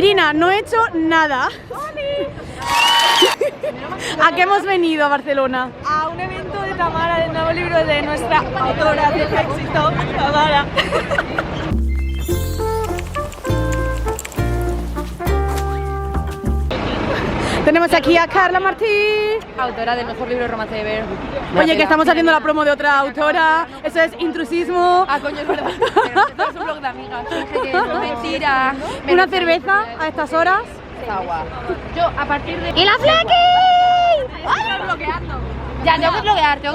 Irina, no he hecho nada. ¿A qué hemos venido a Barcelona? A un evento de Tamara, del nuevo libro de nuestra autora de éxito, Tamara. Tenemos aquí a Carla Martí, Autora del mejor libro de romance de ver. Oye, que estamos haciendo la promo de otra autora. Eso es intrusismo. Ah, coño, es verdad. Pero es un blog de amigas. Mentira. Una cerveza a estas horas. Agua. Yo, a partir de... ¡Y la Flecky! Estás bloqueando. Ya, tengo que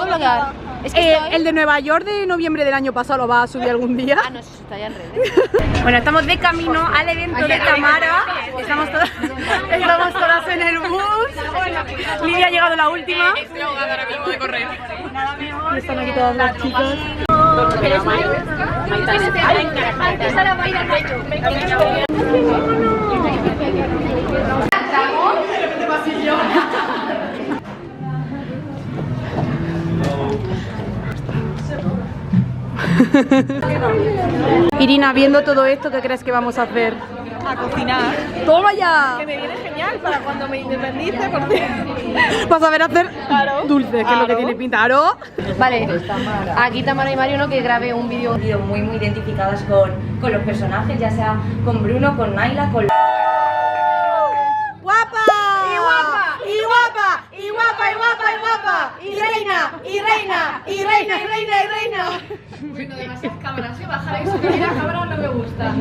bloquear. Es que El de Nueva York de noviembre del año pasado lo va a subir algún día. Ah, no, eso está ya en redes. Bueno, estamos de camino al evento de Tamara. Estamos todas en el bus. Lidia ha llegado la última. Estoy ahogada ahora mismo de correr. Y están aquí todas las chicas. Irina, viendo todo esto, ¿qué crees que vamos a hacer? A cocinar. ¡Toma ya! Que me viene genial para cuando me independice, porque... Vas a ver hacer Claro. dulces, que es lo que tiene pinta. ¿Claro? Vale, aquí Tamara y Mario, ¿no? Que grabé un vídeo muy identificadas con los personajes, ya sea con Bruno, con Naila, con... ¡Guapa! ¡Y guapa! ¡Y guapa! ¡Y guapa! ¡Y guapa! ¡Y guapa! ¡Y reina! ¡Y reina! ¡Y reina! ¡Y reina! ¡Y reina! Bueno, demasiadas cámaras, ¿sí? Bajar eso, que la cámara no me gusta.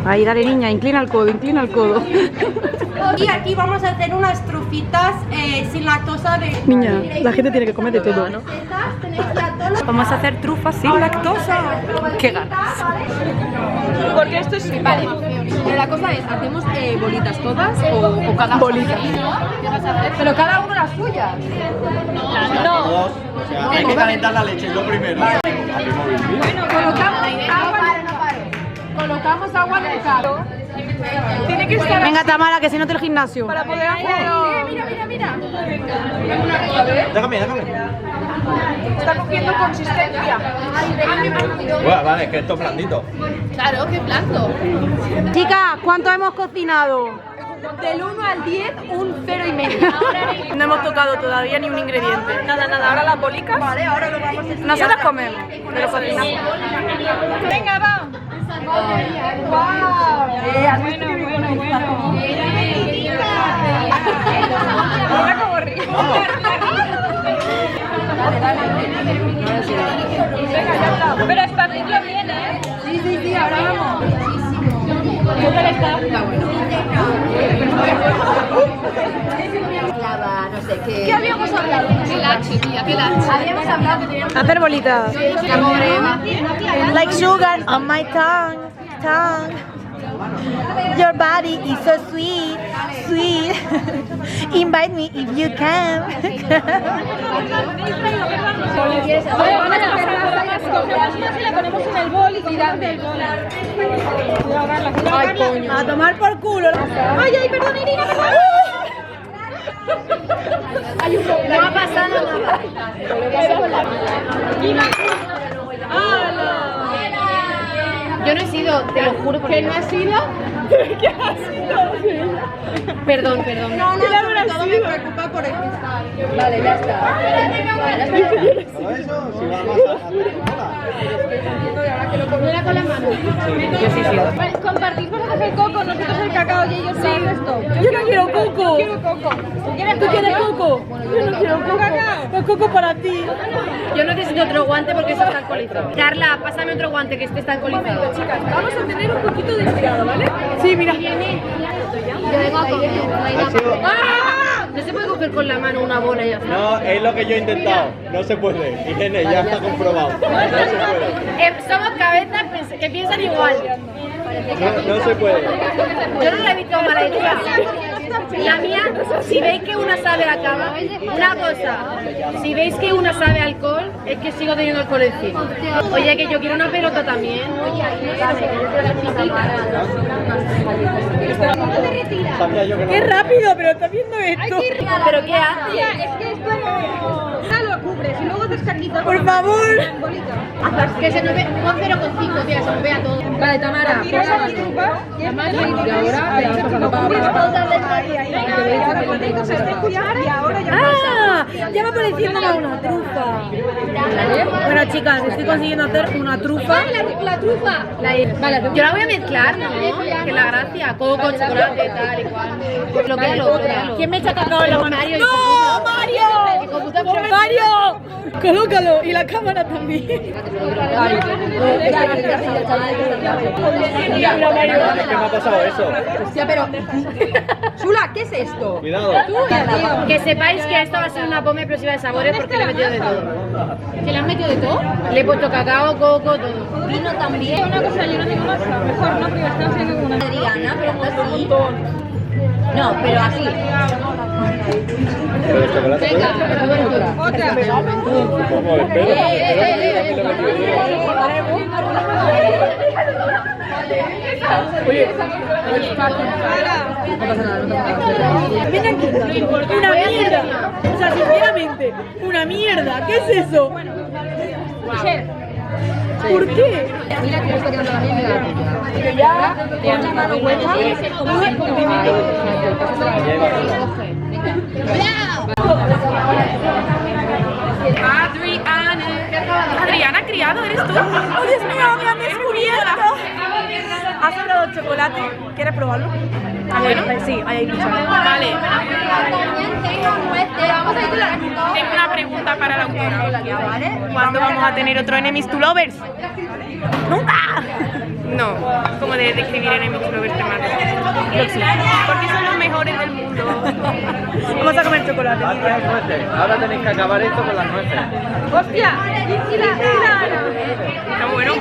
Ahí, dale niña, inclina el codo, inclina el codo. Y aquí vamos a hacer unas trufitas sin lactosa de... Niña, la gente tiene que comer de todo, ¿no? Vamos a hacer trufas sin lactosa. ¡Qué ganas! Porque esto es... Vale, pero la cosa es, ¿hacemos bolitas todas o cada Bolitas. ¿Qué vas a hacer? Pero cada uno las suyas. No. O sea, hay que calentar la leche, es lo primero. Bueno, colocamos agua en el carro. Tiene que estar Venga, Tamara, que si no te el gimnasio. para poder hacerlo. Mira. Déjame. Está cogiendo consistencia. Bueno, vale, es que esto es blandito. Claro, qué blando. Chicas, ¿cuánto hemos cocinado? Del 1 al 10, un 0,5. No hemos tocado todavía ni un ingrediente. Nada. Ahora las bolicas. Vale, ahora lo vamos a hacer. Nosotros comemos, pero cocinamos. Venga, va. Bueno. Ahora como río. Dale. Venga, ya está. Pero esparcidlo bien, ¿eh? Sí, ahora vamos. ¿Qué tal está? Está bueno. No sé qué. ¿Qué habíamos hablado? Qué lache, tía, qué lache. Habíamos hablado que teníamos... Hacer bolitas. Like sugar on my tongue. Your body is so sweet. Invite me if you can. Le ponemos en el bol y tiramos del bol. Ay, coño. A tomar por culo. Ay, perdón, Irina, perdón. No ha pasado nada. Yo no he sido, te lo juro. ¿Que no has sido? ¿Qué has sido? Perdón. No, todo me preocupa por el cristal. Vale, ya está. Todo eso, si va a Mira con la mano. Yo sí. Vale, compartís vosotros el coco, nosotros el cacao y ellos sí. Esto. Yo no quiero coco. Quiero coco. ¿Tú quieres coco? Yo no quiero coco. El coco para ti. Yo necesito otro guante porque eso está alcoholizado. Carla, pásame otro guante que este está alcoholizado. Chicas, vamos a tener un poquito de cuidado, ¿vale? Sí, mira. Yo vengo a comer. ¡Ah! No se puede coger con la mano una bola y así. No, es lo que yo he intentado. No se puede. Irene, ya está comprobado. No se puede. Somos cabezas que piensan igual. No se puede. Yo no la he visto mala idea. La mía, si veis que una sabe a cava, una cosa, si veis que una sabe a alcohol, es que sigo teniendo alcohol encima. Oye, que yo quiero una pelota también. Sabía yo que no. ¡Qué rápido! Pero estás viendo esto. ¿Pero qué hace? Es que esto no... lo cubres y luego Por favor. Que se nos ve, pon 0,5, tía, se nos vea todo. Vale, Tamara. Y ahora Ya va apareciendo una trufa. Bueno, chicas, estoy consiguiendo hacer una trufa. la trufa. Yo la voy a mezclar, ¿no? Que la gracia, coco con chocolate, tal y cual. Lo que lo. ¿Quién me echa cacao en la mano? ¡No, Mario! ¡Mario! Colócalo y la cámara también. ¿Qué me ha pasado eso? Hostia, pero... Chula, ¿qué es esto? Cuidado. Que sepáis que esto va a ser una bomba explosiva de sabores porque le he metido de todo. ¿Que le has metido de todo? Le he puesto cacao, coco, todo. Vino también. Una cosa, yo no tengo más, mejor no, porque están haciendo como una... Adriana, pero no así. No, pero así. ¿Pero el chocolate? Otra. ¿Cómo? Espera, Ven aquí. Una mierda. O sea, sinceramente, una mierda. ¿Qué es eso? ¿Por qué? Mira que estoy quedando la mierda. Pero ya. Adriana, criado, ¿eres tú? ¡Oh, Dios mío, me han descubierto! ¿Has sobrado chocolate? ¿Quieres probarlo? A ver, sí, ahí hay mucho. Vale, Vamos a ir a tengo una pregunta para la autora. ¿Cuándo vamos a tener otro Enemies to Lovers? ¡Nunca! No, como de escribir Enemies to Lovers temáticos. Porque son los mejores del mundo. Vamos a comer chocolate. Ahora tenéis que acabar esto con las nueces. ¡Hostia! Está bueno.